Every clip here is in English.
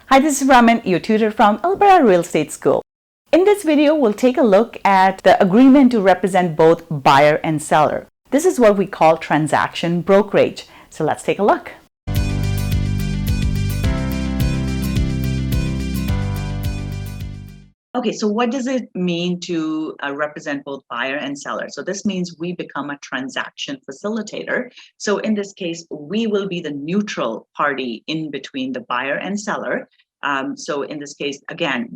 Hi, this is Raman, your tutor from Alberta Real Estate School. In this video, we'll take a look at the agreement to represent both buyer and seller. This is what we call transaction brokerage. So let's take a look. Okay, so what does it mean to represent both buyer and seller? So this means we become a transaction facilitator. So in this case, we will be the neutral party in between the buyer and seller. So in this case, again,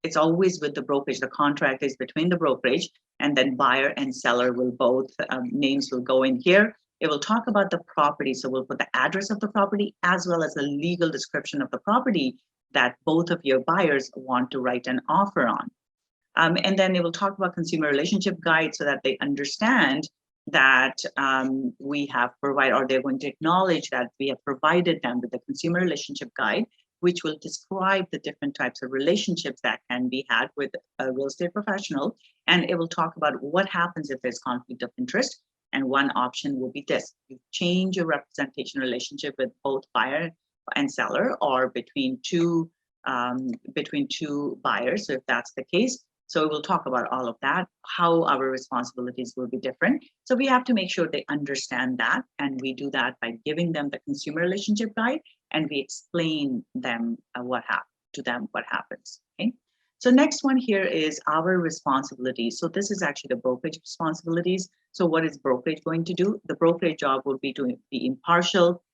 it's always with the brokerage. The contract is between the brokerage, and then buyer and seller will both, names will go in here. It will talk about the property. So we'll put the address of the property as well as the legal description of the property that both of your buyers want to write an offer on. And then it will talk about consumer relationship guide so that they understand that we have provided, or they're going to acknowledge that we have provided them with the consumer relationship guide, which will describe the different types of relationships that can be had with a real estate professional. And it will talk about what happens if there's conflict of interest. And one option will be this: you change your representation relationship with both buyer and seller, or between two buyers. So if that's the case, so we'll talk about all of that, how our responsibilities will be different. So we have to make sure they understand that, and we do that by giving them the consumer relationship guide, and we explain them what happens. Okay. So next one here is our responsibilities. So this is actually the brokerage responsibilities. So what is brokerage going to do? The brokerage job will be to be impartial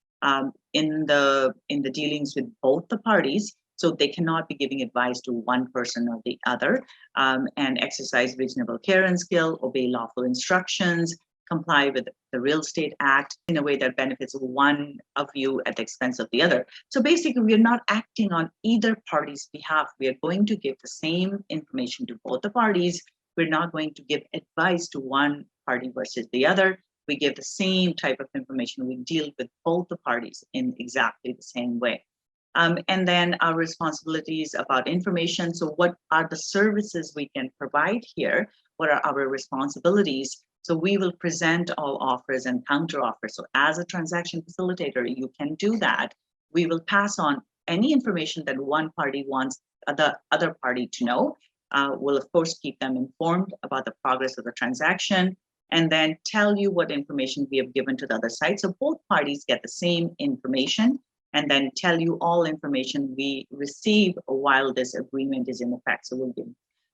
in the dealings with both the parties, so they cannot be giving advice to one person or the other, and exercise reasonable care and skill, obey lawful instructions, comply with the Real Estate Act in a way that benefits one of you at the expense of the other. So basically, we're not acting on either party's behalf. We are going to give the same information to both the parties. We're not going to give advice to one party versus the other. We give the same type of information. We deal with both the parties in exactly the same way. And then our responsibilities about information. So what are the services we can provide here? What are our responsibilities? So we will present all offers and counter offers. So as a transaction facilitator, you can do that. We will pass on any information that one party wants the other party to know. We'll of course keep them informed about the progress of the transaction, and then tell you what information we have given to the other side. So both parties get the same information, and then tell you all information we receive while this agreement is in effect. So we'll give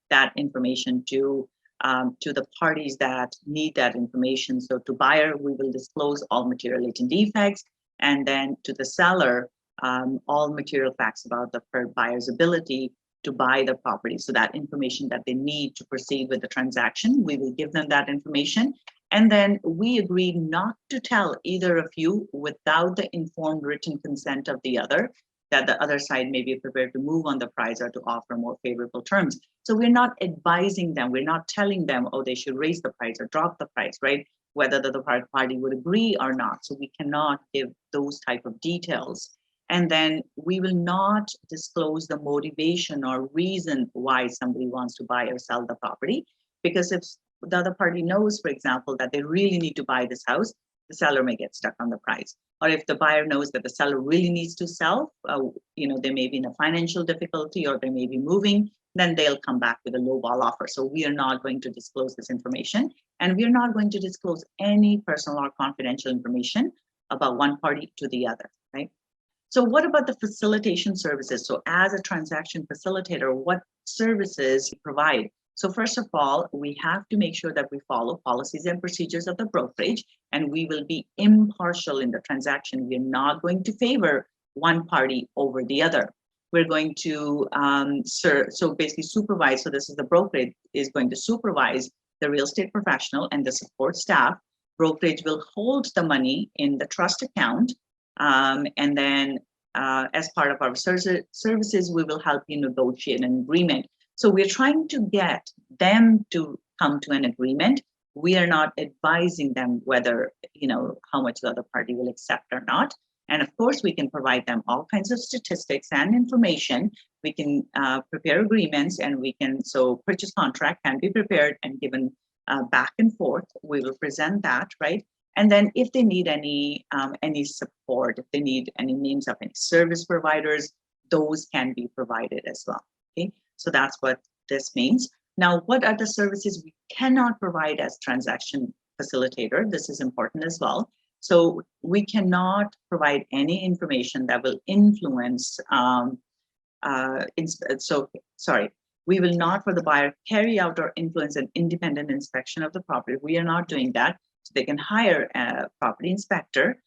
that information to the parties that need that information. So to buyer, we will disclose all material latent defects, and then to the seller, all material facts about the buyer's ability to buy the property. So that information that they need to proceed with the transaction, we will give them that information. And then we agree not to tell either of you without the informed written consent of the other, that the other side may be prepared to move on the price or to offer more favorable terms. So we're not advising them. We're not telling them, oh, they should raise the price or drop the price, right? Whether the other party would agree or not. So we cannot give those type of details. And then we will not disclose the motivation or reason why somebody wants to buy or sell the property. Because if the other party knows, for example, that they really need to buy this house, the seller may get stuck on the price. Or if the buyer knows that the seller really needs to sell, they may be in a financial difficulty or they may be moving, then they'll come back with a lowball offer. So we are not going to disclose this information, and we are not going to disclose any personal or confidential information about one party to the other, right? So what about the facilitation services? So as a transaction facilitator, what services we provide? So first of all, we have to make sure that we follow policies and procedures of the brokerage, and we will be impartial in the transaction. We're not going to favor one party over the other. We're going to basically supervise. So this is the brokerage is going to supervise the real estate professional and the support staff. Brokerage will hold the money in the trust account. And then as part of our services, we will help you negotiate an agreement. So we're trying to get them to come to an agreement. We are not advising them whether, how much the other party will accept or not. And of course, we can provide them all kinds of statistics and information. We can prepare agreements, and so purchase contract can be prepared and given back and forth. We will present that, right? And then if they need any support, if they need any names of any service providers, those can be provided as well. Okay, so that's what this means. Now, what are the services we cannot provide as transaction facilitator? This is important as well. So we cannot provide any information that will influence, we will not, for the buyer, carry out or influence an independent inspection of the property. We are not doing that. So they can hire a property inspector,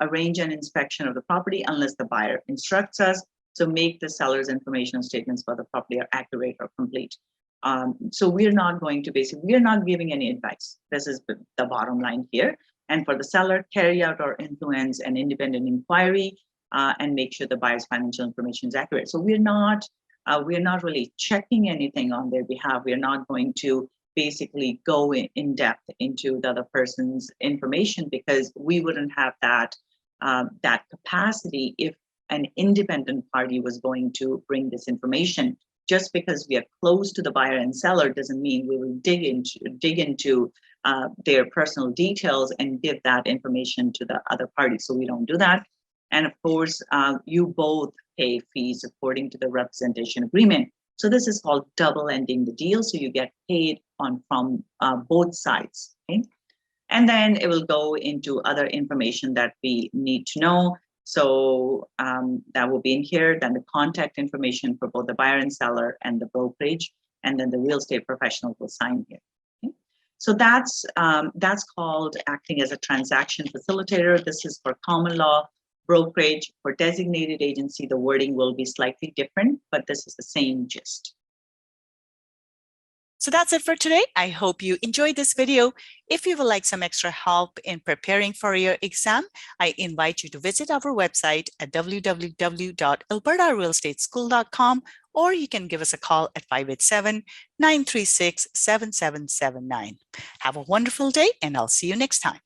arrange an inspection of the property unless the buyer instructs us. So make the seller's information statements for the property are accurate or complete. So we're not going to we are not giving any advice. This is the bottom line here. And for the seller, carry out or influence an independent inquiry and make sure the buyer's financial information is accurate. So we're not really checking anything on their behalf. We're not going to basically go in depth into the other person's information, because we wouldn't have that capacity if an independent party was going to bring this information. Just because we are close to the buyer and seller doesn't mean we will dig into their personal details and give that information to the other party. So we don't do that. And of course, you both pay fees according to the representation agreement. So this is called double ending the deal. So you get paid from both sides. Okay? And then it will go into other information that we need to know. So that will be in here. Then the contact information for both the buyer and seller and the brokerage, and then the real estate professional will sign here. Okay? So that's called acting as a transaction facilitator. This is for common law brokerage. For designated agency, the wording will be slightly different, but this is the same gist. So that's it for today. I hope you enjoyed this video. If you would like some extra help in preparing for your exam, I invite you to visit our website at www.albertarealestateschool.com, or you can give us a call at 587-936-7779. Have a wonderful day, and I'll see you next time.